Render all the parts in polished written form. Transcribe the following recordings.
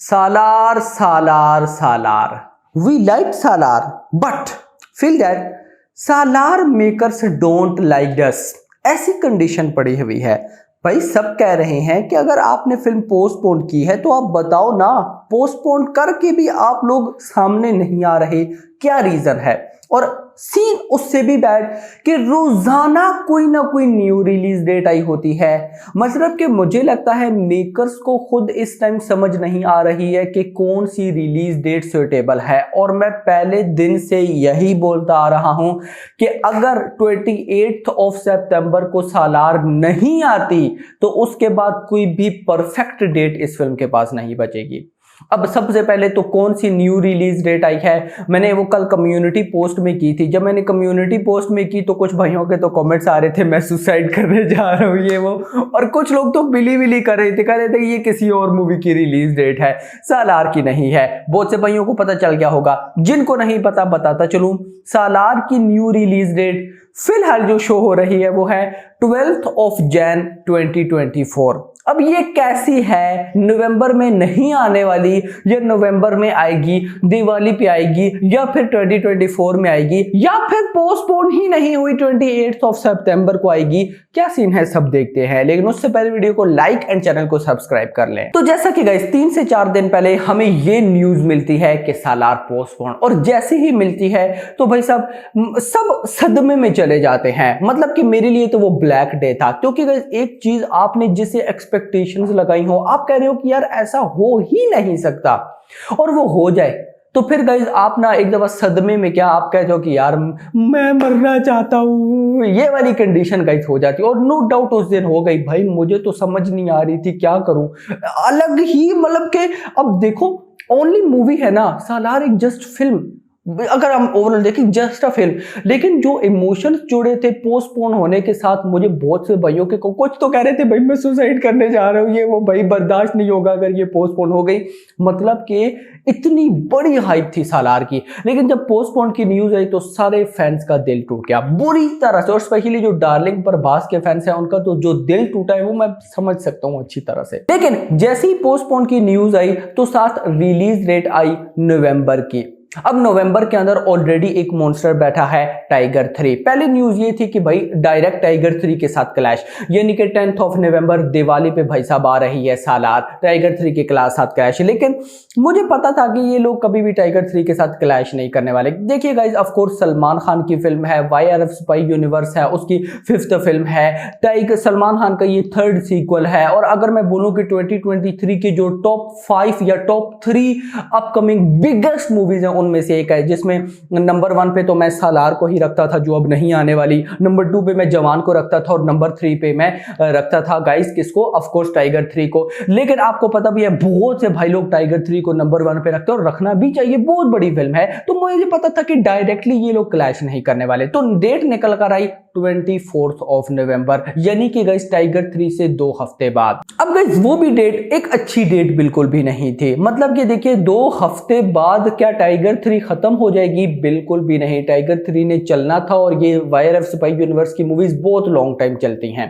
Salar, Salar, Salar. We liked Salar, but feel that Salar makers don't like us. ऐसी condition पड़ी हुई है। भाई सब कह रहे हैं कि अगर आपने फिल्म पोस्टपोन की है तो आप बताओ ना, पोस्टपोन करके भी आप लोग सामने नहीं आ रहे, क्या रीजन है। और सीन उससे भी बैड कि रोजाना कोई ना कोई न्यू रिलीज डेट आई होती है। मतलब कि मुझे लगता है मेकर्स को खुद इस टाइम समझ नहीं आ रही है कि कौन सी रिलीज डेट सुटेबल है। और मैं पहले दिन से यही बोलता आ रहा हूं कि अगर 28 ऑफ सितंबर को सालार नहीं आती तो उसके बाद कोई भी परफेक्ट डेट इस फिल्म के पास नहीं बचेगी। अब सबसे पहले तो कौन सी न्यू रिलीज डेट आई है, मैंने वो कल कम्युनिटी पोस्ट में की थी। जब मैंने कम्युनिटी पोस्ट में की तो कुछ भाइयों के तो कमेंट्स आ रहे थे मैं सुसाइड करने जा रहा हूँ ये वो, और कुछ लोग तो बिली कर रहे थे, कह रहे थे ये किसी और मूवी की रिलीज डेट है, सालार की नहीं है। बहुत से भाइयों को पता चल गया होगा, जिनको नहीं पता बताता चलूं। सालार की न्यू रिलीज डेट फिलहाल जो शो हो रही है वो है 12 ऑफ जैन 2024। अब ये कैसी है, नवंबर में नहीं आने वाली या नवंबर में आएगी, दिवाली पे आएगी, या फिर 2024 में आएगी, या फिर पोस्टपोन ही नहीं हुई 28 ऑफ सितंबर को आएगी, क्या सीन है सब देखते हैं। लेकिन उससे पहले वीडियो को लाइक एंड चैनल को सब्सक्राइब कर लें। तो जैसा कि गाइस 3 से 4 दिन पहले हमें ये न्यूज मिलती है कि सालार पोस्टपोन, और जैसे ही मिलती है तो भाई साहब सब सदमे में चले जाते हैं। मतलब कि मेरे लिए तो वो ब्लैक डे था, क्योंकि गाइस एक चीज आपने जिसे एक्सपेक्टेशंस लगाई हो, आप कह रहे हो कि यार ऐसा हो ही नहीं सकता, और वो हो जाए तो फिर गाइस आप ना एक दफा सदमे में क्या आप कहते हो कि यार मैं मरना चाहता हूं, ये वाली कंडीशन गाइस हो जाती है। और नो डाउट उस दिन हो गई भाई, मुझे तो समझ नहीं आ रही थी क्या करूं, अलग ही मतलब के। अब देखो ओनली मूवी है ना सालार, एक जस्ट फिल्म, अगर हम ओवरऑल देखें जस्ट अ फिल्म, लेकिन जो इमोशंस जुड़े थे पोस्टपोन होने के साथ, मुझे बहुत से भाइयों के कुछ तो कह रहे थे भाई मैं सुसाइड करने जा रहा हूं, ये वो, भाई बर्दाश्त नहीं होगा अगर ये पोस्टपोन हो गई। मतलब कि इतनी बड़ी हाइप थी सालार की, लेकिन जब पोस्टपोन की न्यूज आई तो सारे फैंस का दिल टूट गया बुरी तरह से। और स्पेशली जो डार्लिंग प्रभास के फैंस हैं उनका तो जो दिल टूटा है वो मैं समझ सकता हूं अच्छी तरह से। लेकिन जैसे ही पोस्टपोन की न्यूज आई तो साथ रिलीज डेट आई नवंबर की। अब नवंबर के अंदर ऑलरेडी एक मॉन्स्टर बैठा है टाइगर 3। पहले न्यूज ये थी कि भाई डायरेक्ट टाइगर 3 के साथ क्लैश, यानी कि 10 ऑफ नवंबर दिवाली पे भाई साहब आ रही है सालार, टाइगर 3 के साथ क्लैश। लेकिन मुझे पता था कि ये लोग कभी भी टाइगर 3 के साथ क्लैश नहीं करने वाले। देखिए guys, of course Salman Khan की फिल्म है, YRF स्पाई यूनिवर्स है, उसकी 5th फिल्म है, टाइगर सलमान खान का ये 3rd सीक्वल है। और अगर मैं बोलूं कि 2023 की जो टॉप 5 या टॉप 3 अपकमिंग बिगेस्ट मूवीज है उनमें से एक है, जिसमें नंबर 1 पे तो मैं सालार को ही रखता था जो अब नहीं आने वाली, नंबर 2 पे मैं जवान को रखता था, और नंबर 3 पे मैं रखता था गाइस किसको, ऑफ कोर्स टाइगर 3 को। लेकिन आपको पता भी है बहुत से भाई लोग टाइगर 3 को नंबर 1 पे रखते हैं, और रखना भी चाहिए, बहुत बड़ी फिल्म है। तो मुझे पता था कि डायरेक्टली ये लोग क्लैश नहीं करने वाले। तो डेट निकल कर आई 24 ऑफ नवंबर, यानी कि गाइस टाइगर 3 से 2 हफ्ते बाद। अब गाइस वो भी डेट एक अच्छी डेट बिल्कुल भी नहीं थी। मतलब कि देखिए 2 हफ्ते बाद क्या टाइगर 3 खत्म हो जाएगी, बिल्कुल भी नहीं। टाइगर 3 ने चलना था, और ये YRF स्पाई यूनिवर्स की मूवीज बहुत लॉन्ग टाइम चलती हैं।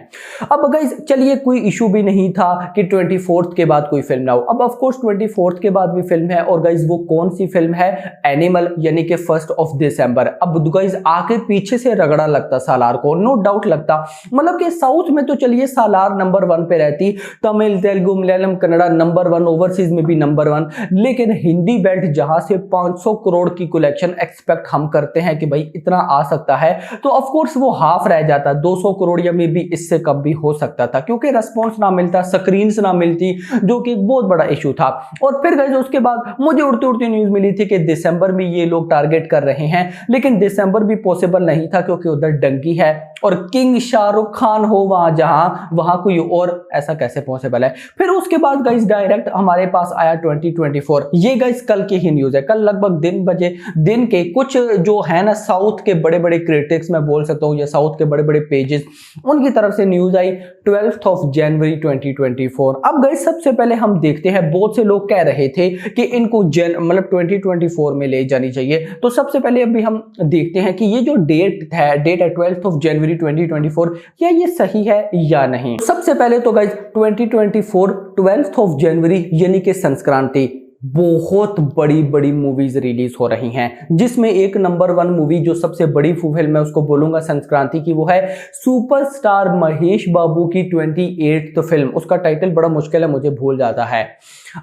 अब गाइस चलिए कोई इशू भी नहीं था कि 24th के बाद कोई फिल्म ना हो। अब ऑफ कोर्स 24th के बाद भी फिल्म है, और गाइस वो कौन सी फिल्म है, एनिमल, यानी कि 1 ऑफ दिसंबर। अब गाइस आगे पीछे से रगड़ा लगता सालार को, नो डाउट लगता। मतलब कि साउथ में तो चलिए सालार नंबर 1 पे रहती, तमिल तेलुगु मलयालम कन्नड़ा नंबर 1, ओवरसीज में भी नंबर 1, लेकिन हिंदी बेल्ट जहां से 500 करोड़ की कलेक्शन एक्सपेक्ट हम करते हैं कि भाई इतना आ सकता है, तो ऑफ कोर्स वो हाफ रह जाता, 200 करोड़ या में भी इससे कम भी हो सकता था, क्योंकि रेस्पॉन्स ना मिलता, स्क्रीन्स ना मिलती, जो कि एक बहुत बड़ा इशू था। और फिर गाइस उसके बाद मुझे उड़ती उड़ती न्यूज मिली थी कि दिसंबर में ये लोग टारगेट कर रहे हैं, लेकिन दिसंबर भी पॉसिबल नहीं था, क्योंकि उधर डंकी है और किंग शाहरुख खान हो वहां कोई और, ऐसा कैसे पॉसिबल है। फिर उसके बाद गाइस डायरेक्ट हमारे पास आया 2024। ये गाइस कल की ही न्यूज है, कल लगभग लगभग दिन के कुछ जो है ना साउथ के बड़े बड़े क्रिटिक्स मैं बोल सकता हूँ या साउथ के बड़े बड़े पेजेस, उनकी तरफ से न्यूज आई 12 जनवरी 2024। अब गाइस सबसे पहले हम देखते हैं, बहुत से लोग कह रहे थे कि इनको मतलब 2024 में ले जानी चाहिए। तो सबसे पहले अभी हम देखते हैं कि ये जो डेट है 12 जनवरी 2024, क्या ये सही है या नहीं। सबसे पहले तो गाइस 2024 12 जनवरी यानी कि संक्रांति, बहुत बड़ी बड़ी मूवीज रिलीज हो रही हैं, जिसमें एक नंबर 1 मूवी जो सबसे बड़ी फिल्म है उसको बोलूंगा संक्रांति की, वो है सुपरस्टार महेश बाबू की 28th फिल्म। उसका टाइटल बड़ा मुश्किल है, मुझे भूल जाता है।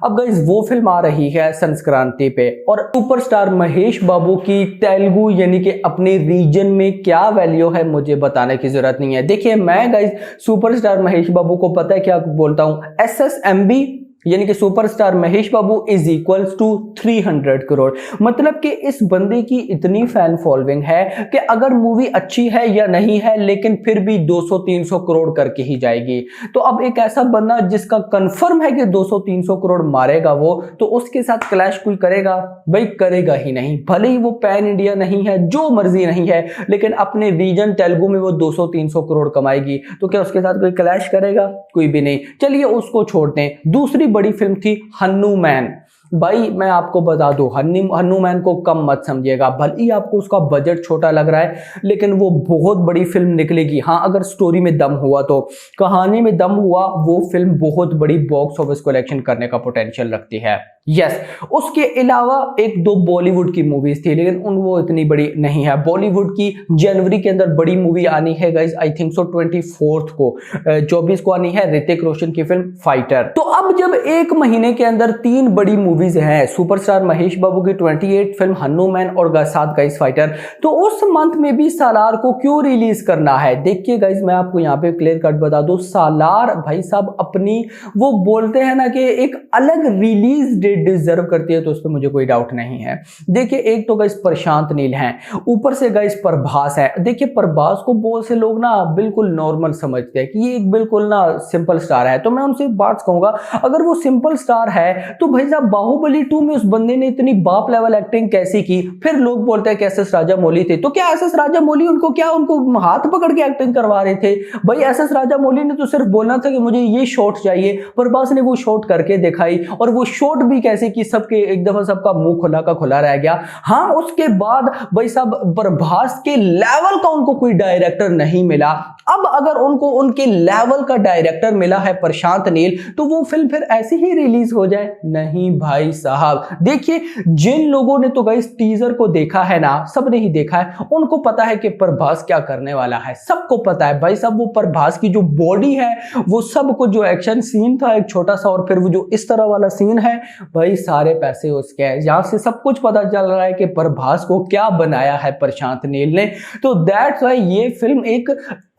अब गाइस वो फिल्म आ रही है संक्रांति पे, और सुपरस्टार महेश बाबू की तेलुगु यानी कि अपने रीजन में क्या वैल्यू है मुझे बताने की जरूरत नहीं है। देखिए मैं गाइस सुपरस्टार महेश बाबू को पता है क्या बोलता हूं, SSMB यानी कि superstar Mahesh Babu is equals to 300 crore. मतलब कि इस बंदे की इतनी फैन फॉलोइंग है कि अगर मूवी अच्छी है या नहीं है लेकिन फिर भी 200-300 करोड़ करके ही जाएगी। तो अब एक ऐसा बंदा जिसका कंफर्म है कि 200-300 करोड़ मारेगा वो, तो उसके साथ क्लैश कोई करेगा? भाई करेगा ही नहीं। भले ही वो पैन इंडिया नहीं है, जो मर्जी नहीं है, लेकिन अपने रीजन तेलुगु में वो 200-300 करोड़ कमाएगी, तो क्या उसके साथ कोई क्लैश करेगा? कोई भी नहीं। चलिए उसको छोड़ते हैं। दूसरी बड़ी फिल्म थी हनुमान। भाई मैं आपको बता दूं, हनुमान को कम मत समझिएगा, भले ही आपको उसका बजट छोटा लग रहा है, लेकिन वो बहुत बड़ी फिल्म निकलेगी। हाँ अगर स्टोरी में दम हुआ, तो कहानी में दम हुआ, वो फिल्म बहुत बड़ी बॉक्स ऑफिस कलेक्शन करने का पोटेंशियल रखती है। यस, उसके अलावा 1-2 बॉलीवुड की मूवीज थी, लेकिन वो इतनी बड़ी नहीं है। बॉलीवुड की जनवरी के अंदर बड़ी मूवी आनी है गाइस, आई थिंक सो 24 को 24 को आनी है, ऋतिक रोशन की फिल्म फाइटर। तो अब जब एक महीने के अंदर 3 बड़ी मूवीज हैं, सुपरस्टार महेश बाबू की 28 फिल्म हनुमान और साथ गाइस फाइटर, तो उस मंथ में भी सालार को क्यों रिलीज करना है? देखिए गाइस मैं आपको यहाँ पे क्लियर कट बता दूं, सालार भाई साहब अपनी वो बोलते हैं ना कि एक अलग रिलीज डेट डिजर्व करती है, तो उस पर मुझे कोई डाउट नहीं है। देखिए एक तो गाइस प्रशांत नील हैं, ऊपर से गाइस प्रभास है। देखिए प्रभास को बहुत से लोग ना बिल्कुल नॉर्मल समझते हैं कि ये एक बिल्कुल ना सिंपल स्टार है, तो मैं उनसे बात कहूंगा, अगर वो सिंपल स्टार है तो भाई साहब बाहुबली 2 में उस बंदे ने इतनी बाप लेवल एक्टिंग कैसी की? फिर लोग बोलते हैं कि एसएस राजामौली थे, तो क्या एसएस राजामौली उनको हाथ पकड़ के एक्टिंग करवा रहे थे? भाई एसएस राजामौली ने तो सिर्फ बोलना था कि मुझे ये शॉट चाहिए, प्रभास ने वो शॉट करके दिखाई, और वो शॉट भी कैसे कि सबके एक दफा सबका मुंह खुला का खुला रह गया। हाँ उसके बाद भाई साहब प्रभास के लेवल का उनको कोई डायरेक्टर नहीं मिला। अब अगर उनको उनके लेवल का डायरेक्टर मिला है प्रशांत नील, तो वो फिल्म फिर ऐसे ही रिलीज हो जाए? नहीं भाई साहब। देखिए जिन लोगों ने तो गाइस टीजर को देखा है ना, सबने ही देखा है, उनको पता है कि प्रभास क्या करने वाला है, सबको पता है भाई साहब। वो प्रभास की जो बॉडी है, वो सबको, जो एक्शन सीन था एक छोटा सा, और फिर वो जो इस तरह वाला सीन है, भाई सारे पैसे उसके हैं। यहां से सब कुछ पता चल रहा है कि प्रभास को क्या बनाया है प्रशांत नील ने। तो दैट्स व्हाई ये फिल्म एक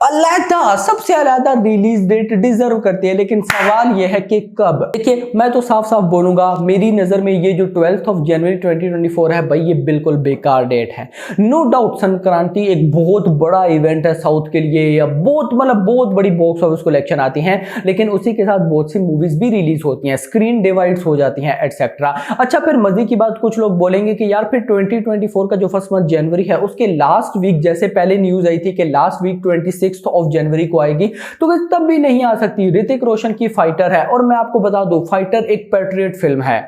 अलग सबसे अलग रिलीज डेट डिजर्व करती है। लेकिन सवाल यह है कि कब? देखिए मैं तो साफ साफ बोलूंगा, मेरी नजर में ये जो 12 जनवरी 2024 है भाई, ये बिल्कुल बेकार डेट है। नो डाउट संक्रांति एक बहुत बड़ा इवेंट है साउथ के लिए, या बहुत बड़ी बॉक्स ऑफिस कलेक्शन आती है, लेकिन उसी के साथ बहुत सी मूवीज भी रिलीज होती हैं, स्क्रीन डिवाइड्स हो जाती हैं एटसेट्रा। अच्छा फिर मजे की बात, कुछ लोग बोलेंगे कि यार फिर 2024 का जो फर्स्ट मंथ जनवरी है उसके लास्ट वीक, जैसे पहले न्यूज आई थी कि लास्ट वीक 26 जनवरी को आएगी, तो तब भी नहीं आ सकती। ऋतिक रोशन की फाइटर है, और मैं आपको बता दूं फाइटर एक पैट्रियट फिल्म है।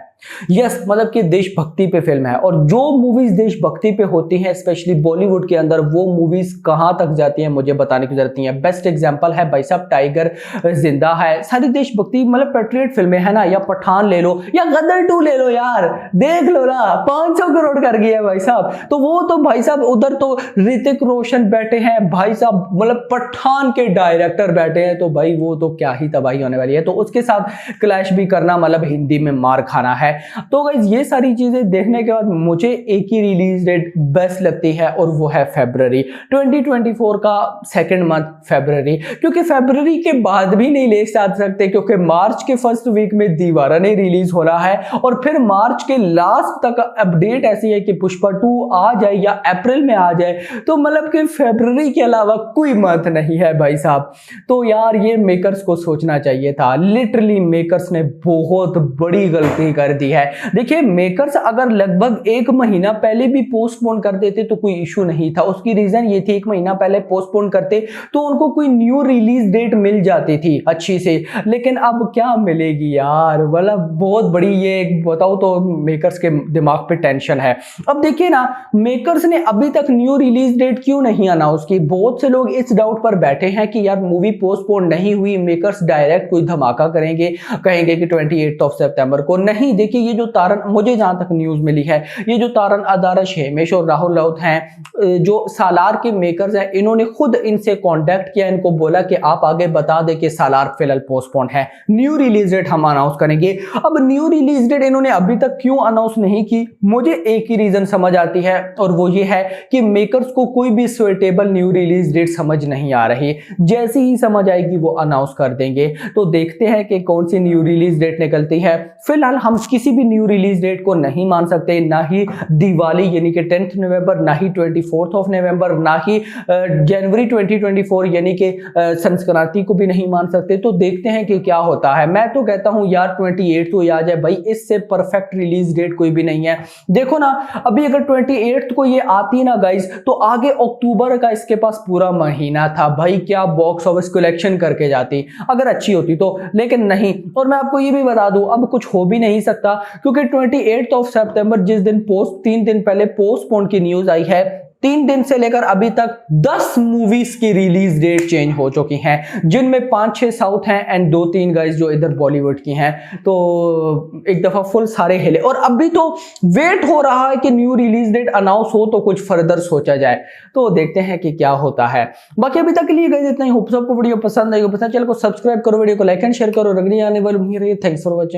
यस मतलब कि देशभक्ति पे फिल्म है, और जो मूवीज देशभक्ति पे होती हैं स्पेशली बॉलीवुड के अंदर, वो मूवीज कहां तक जाती हैं मुझे बताने की जरूरत नहीं है। बेस्ट एग्जांपल है भाई साहब टाइगर जिंदा है, सारी देशभक्ति मतलब पैट्रियट फिल्में है ना, या पठान ले लो या गदर 2 ले लो, यार देख लो ना 500 करोड़ कर गया भाई साहब। तो वो तो भाई साहब उधर तो ऋतिक रोशन बैठे हैं भाई साहब, मतलब पठान के डायरेक्टर बैठे हैं, तो भाई वो तो क्या ही तबाही होने वाली है। तो उसके साथ क्लैश भी करना मतलब हिंदी में मार खाना है। तो गाइस ये सारी चीजें देखने के बाद मुझे एक ही रिलीज डेट बेस्ट लगती है, और वो है फरवरी 2024 का सेकंड मंथ फरवरी, क्योंकि फरवरी के बाद भी नहीं ले सकते, क्योंकि मार्च के फर्स्ट वीक में दीवारा नहीं रिलीज हो रहा है, और फिर मार्च के लास्ट तक अपडेट ऐसी है कि पुष्पा 2 आ जाए या अप्रैल में आ जाए, तो मतलब कि फरवरी के अलावा कोई मंथ नहीं है भाई साहब। तो यार ये मेकर्स को सोचना चाहिए था, लिटरली मेकर्स ने बहुत बड़ी गलती कर दी है। देखिए मेकर्स अगर लगभग 1 महीना पहले भी पोस्टपोन कर देते तो कोई इशू नहीं था। उसकी रीजन ये थी 1 महीना पहले पोस्टपोन करते तो उनको कोई न्यू रिलीज डेट मिल जाती थी अच्छी से, लेकिन अब क्या मिलेगी यार, मतलब बहुत बड़ी ये बताओ तो मेकर्स के दिमाग पे टेंशन है। अब देखिए ना, मेकर्स ने अभी तक न्यू रिलीज डेट क्यों नहीं अनाउंस की। बहुत से लोग इस डाउट पर बैठे हैं कि यार मूवी पोस्टपोन नहीं हुई, मेकर्स डायरेक्ट कोई धमाका करेंगे, कहेंगे कि 28 सितंबर को। नहीं, देखिए ये जो तारन, मुझे जहां तक न्यूज मिली है, ये जो तारन आदारश, हेमेश और राहुल राउत हैं, जो सालार के मेकर्स हैं, इन्होंने खुद इनसे कांटेक्ट किया, इनको बोला कि आप आगे बता दें कि सालार फिलहाल पोस्टपोन है, न्यू रिलीज डेट हम अनाउंस करेंगे। अब न्यू रिलीज डेट इन्होंने अभी तक क्यों अनाउंस नहीं की, मुझे एक ही रीजन समझ आती है और वो ये है कि मेकर्स को कोई भी सुइटेबल न्यू रिलीज डेट समझ नहीं आ रही। जैसे ही समझ आएगी वो अनाउंस कर देंगे। तो देखते हैं कि कौन सी न्यू रिलीज डेट निकलती है। फिलहाल हम किसी भी न्यू रिलीज डेट को नहीं मान सकते, ना ही दिवाली यानी कि 10 नवंबर, ना ही 24 नवंबर, ना ही जनवरी 2024 यानी कि संक्रांति को भी नहीं मान सकते। तो देखते हैं कि क्या होता है। मैं तो कहता हूं यार 28 तो आ जाए भाई, इससे परफेक्ट रिलीज डेट कोई भी नहीं है। देखो ना, अभी अगर 28 को ये आती ना गाइस, तो आगे अक्टूबर का इसके पास पूरा महीना था भाई, क्या बॉक्स ऑफिस कलेक्शन करके जाती अगर अच्छी होती तो, लेकिन नहीं। और मैं आपको ये भी बता दूं, अब कुछ हो भी नहीं सकता, क्योंकि 28 सितंबर जिस दिन 3 दिन पहले पोस्टपोन की न्यूज आई है, 3 दिन से लेकर अभी तक 10 मूवीज की रिलीज डेट चेंज हो चुकी हैं, जिनमें 5-6 साउथ हैं एंड 2-3 गाइस जो इधर बॉलीवुड की हैं। तो एक दफा फुल सारे हिले, और अभी तो वेट हो रहा है कि न्यू रिलीज डेट अनाउंस हो तो कुछ फर्दर सोचा जाए। तो देखते हैं कि क्या होता है। बाकी अभी तक के लिए गाइस इतना ही। होप सबको वीडियो पसंद आएगा, पसंद चैनल को सब्सक्राइब करो, वीडियो को लाइक एंड शेयर करो, अगली आने वाली थैंक्स फॉर वॉचिंग।